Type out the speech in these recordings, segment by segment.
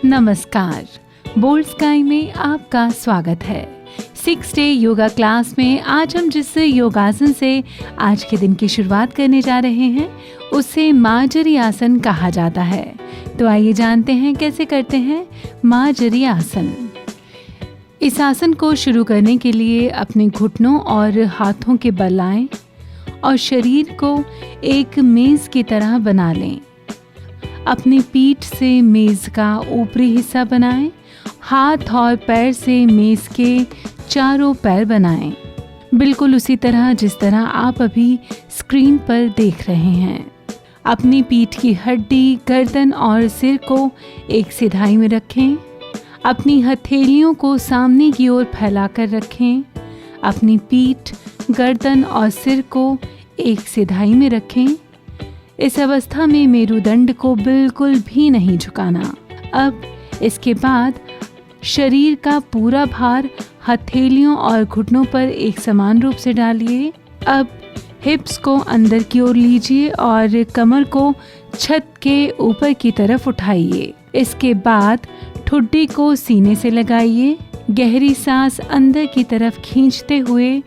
नमस्कार, bold sky में आपका स्वागत है। 6 डे योगा क्लास में आज हम जिस योगासन से आज के दिन की शुरुआत करने जा रहे हैं उसे मार्जरी आसन कहा जाता है। तो आइए जानते हैं कैसे करते हैं मार्जरी आसन। इस आसन को शुरू करने के लिए अपने घुटनों और हाथों के बल लाएं और शरीर को एक मेज की तरह बना लें। अपनी पीठ से मेज का ऊपरी हिस्सा बनाएं, हाथ और पैर से मेज के चारों पैर बनाएं, बिल्कुल उसी तरह जिस तरह आप अभी स्क्रीन पर देख रहे हैं। अपनी पीठ की हड्डी, गर्दन और सिर को एक सिधाई में रखें। अपनी हथेलियों को सामने की ओर फैलाकर रखें। अपनी पीठ, गर्दन और सिर को एक सिधाई में रखें। इस अवस्था में मेरुदंड को बिल्कुल भी नहीं झुकाना। अब इसके बाद शरीर का पूरा भार हथेलियों और घुटनों पर एक समान रूप से डालिए। अब हिप्स को अंदर की ओर लीजिए और कमर को छत के ऊपर की तरफ उठाइए। इसके बाद ठुड्डी को सीने से लगाइए। गहरी सांस अंदर की तरफ खींचते हुए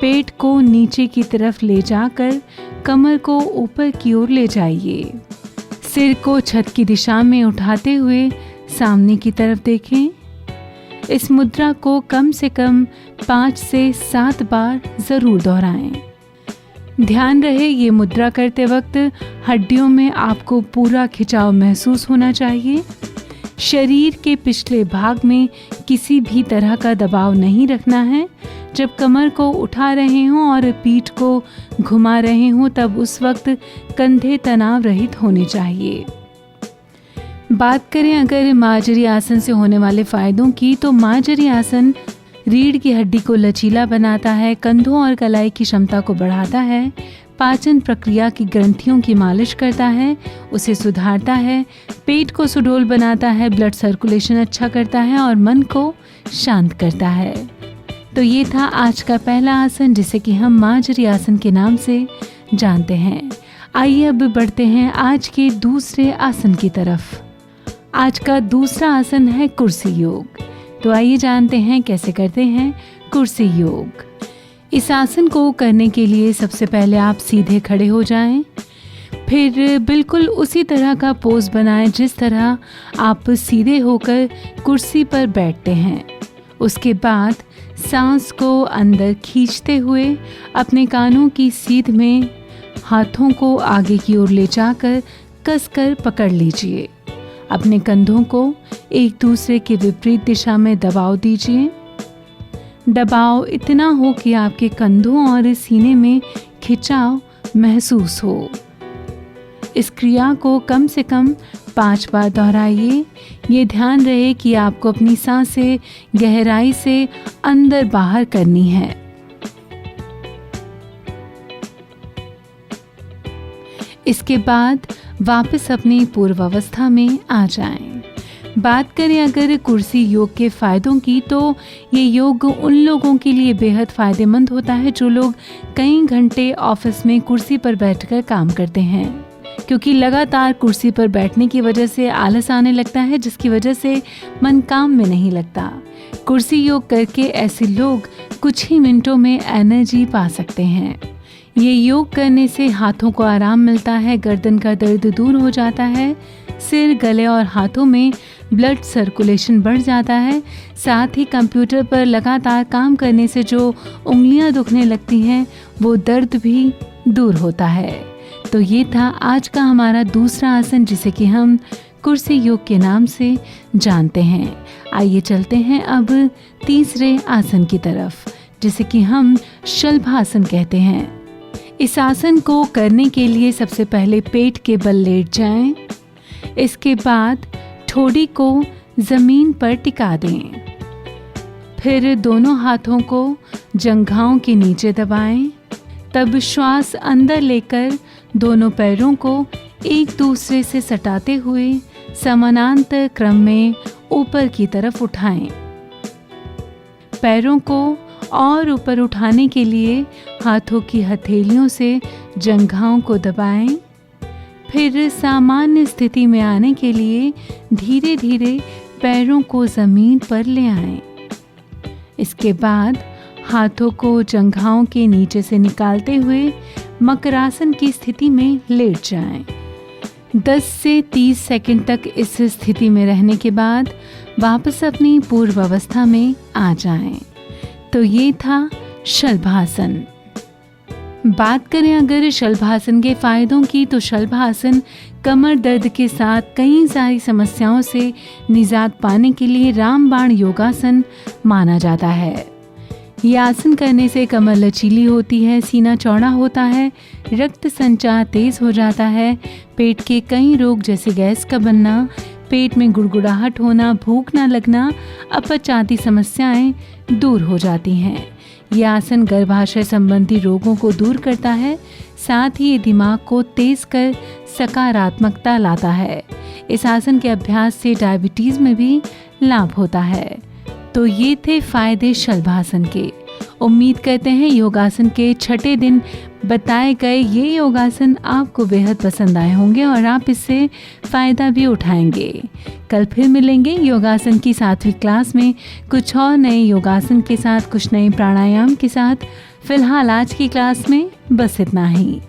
पेट को नीचे की तरफ ले जाकर कमर को ऊपर की ओर ले जाइए। सिर को छत की दिशा में उठाते हुए सामने की तरफ देखें। इस मुद्रा को कम से कम 5 से 7 बार जरूर दोहराएं। ध्यान रहे ये मुद्रा करते वक्त हड्डियों में आपको पूरा खिंचाव महसूस होना चाहिए। शरीर के पिछले भाग में किसी भी तरह का दबाव नहीं रखना है। जब कमर को उठा रहे हों और पीठ को घुमा रहे हों तब उस वक्त कंधे तनाव रहित होने चाहिए। बात करें अगर मार्जरी आसन से होने वाले फायदों की, तो मार्जरी आसन रीढ़ की हड्डी को लचीला बनाता है, कंधों और कलाई की क्षमता को बढ़ाता है, पाचन प्रक्रिया की ग्रंथियों की मालिश करता है, उसे सुधारता है, पेट को सुडौल बनाता है, ब्लड सर्कुलेशन अच्छा करता है और मन को शांत करता है। तो ये था आज का पहला आसन जिसे कि हम मार्जरी आसन के नाम से जानते हैं। आइए अब बढ़ते हैं आज के दूसरे आसन की तरफ। आज का दूसरा आसन है कुर्सी योग। तो आइए जानते हैं कैसे करते हैं कुर्सी योग। इस आसन को करने के लिए सबसे पहले आप सीधे खड़े हो जाएं, फिर बिल्कुल उसी तरह का पोज बनाएं जिस तरह आप सीधे होकर कुर्सी पर बैठते हैं। उसके बाद सांस को अंदर खींचते हुए अपने कानों की सीध में हाथों को आगे की ओर ले जाकर कसकर पकड़ लीजिए। अपने कंधों को एक दूसरे के विपरीत दिशा में दबाव दीजिए। दबाव इतना हो कि आपके कंधों और सीने में खिंचाव महसूस हो। इस क्रिया को कम से कम 5 बार दोहराइए। ये ध्यान रहे कि आपको अपनी सांसें गहराई से अंदर बाहर करनी है। इसके बाद वापस अपनी पूर्वावस्था में आ जाएं। बात करें अगर कुर्सी योग के फायदों की, तो ये योग उन लोगों के लिए बेहद फ़ायदेमंद होता है जो लोग कई घंटे ऑफिस में कुर्सी पर बैठकर काम करते हैं, क्योंकि लगातार कुर्सी पर बैठने की वजह से आलस आने लगता है, जिसकी वजह से मन काम में नहीं लगता। कुर्सी योग करके ऐसे लोग कुछ ही मिनटों में एनर्जी पा सकते हैं। ये योग करने से हाथों को आराम मिलता है, गर्दन का दर्द दूर हो जाता है, सिर, गले और हाथों में ब्लड सर्कुलेशन बढ़ जाता है। साथ ही कंप्यूटर पर लगातार काम करने से जो उंगलियां दुखने लगती हैं वो दर्द भी दूर होता है। तो ये था आज का हमारा दूसरा आसन जिसे कि हम कुर्सी योग के नाम से जानते हैं। आइए चलते हैं अब तीसरे आसन की तरफ जिसे कि हम शलभासन कहते हैं। इस आसन को करने के लिए सबसे पहले पेट के बल लेट जाएं। इसके बाद ठोड़ी को जमीन पर टिका दें। फिर दोनों हाथों को जंघाओं के नीचे दबाएं। तब श्वास अंदर लेकर दोनों पैरों को एक दूसरे से सटाते हुए समानांतर क्रम में ऊपर की तरफ उठाएं। पैरों को और ऊपर उठाने के लिए हाथों की हथेलियों से जंघाओं को दबाएं। फिर सामान्य स्थिति में आने के लिए धीरे धीरे पैरों को ज़मीन पर ले आएं। इसके बाद हाथों को जंघाओं के नीचे से निकालते हुए मकरासन की स्थिति में लेट जाएं। 10 से 30 सेकंड तक इस स्थिति में रहने के बाद वापस अपनी पूर्व अवस्था में आ जाएं। तो ये था शलभासन। बात करें अगर शलभासन के फायदों की, तो शलभासन कमर दर्द के साथ कई सारी समस्याओं से निजात पाने के लिए रामबाण योगासन माना जाता है। ये आसन करने से कमर लचीली होती है, सीना चौड़ा होता है, रक्त संचार तेज हो जाता है, पेट के कई रोग जैसे गैस का बनना, पेट में गुड़गुड़ाहट होना, भूख न लगना, अपच आदि समस्याएं दूर हो जाती हैं। यह आसन गर्भाशय संबंधी रोगों को दूर करता है, साथ ही ये दिमाग को तेज कर सकारात्मकता लाता है। इस आसन के अभ्यास से डायबिटीज में भी लाभ होता है। तो ये थे फायदे शलभासन के। उम्मीद करते हैं योगासन के छठे दिन बताए गए ये योगासन आपको बेहद पसंद आए होंगे और आप इससे फ़ायदा भी उठाएंगे। कल फिर मिलेंगे योगासन की 7वीं क्लास में कुछ और नए योगासन के साथ, कुछ नए प्राणायाम के साथ। फिलहाल आज की क्लास में बस इतना ही।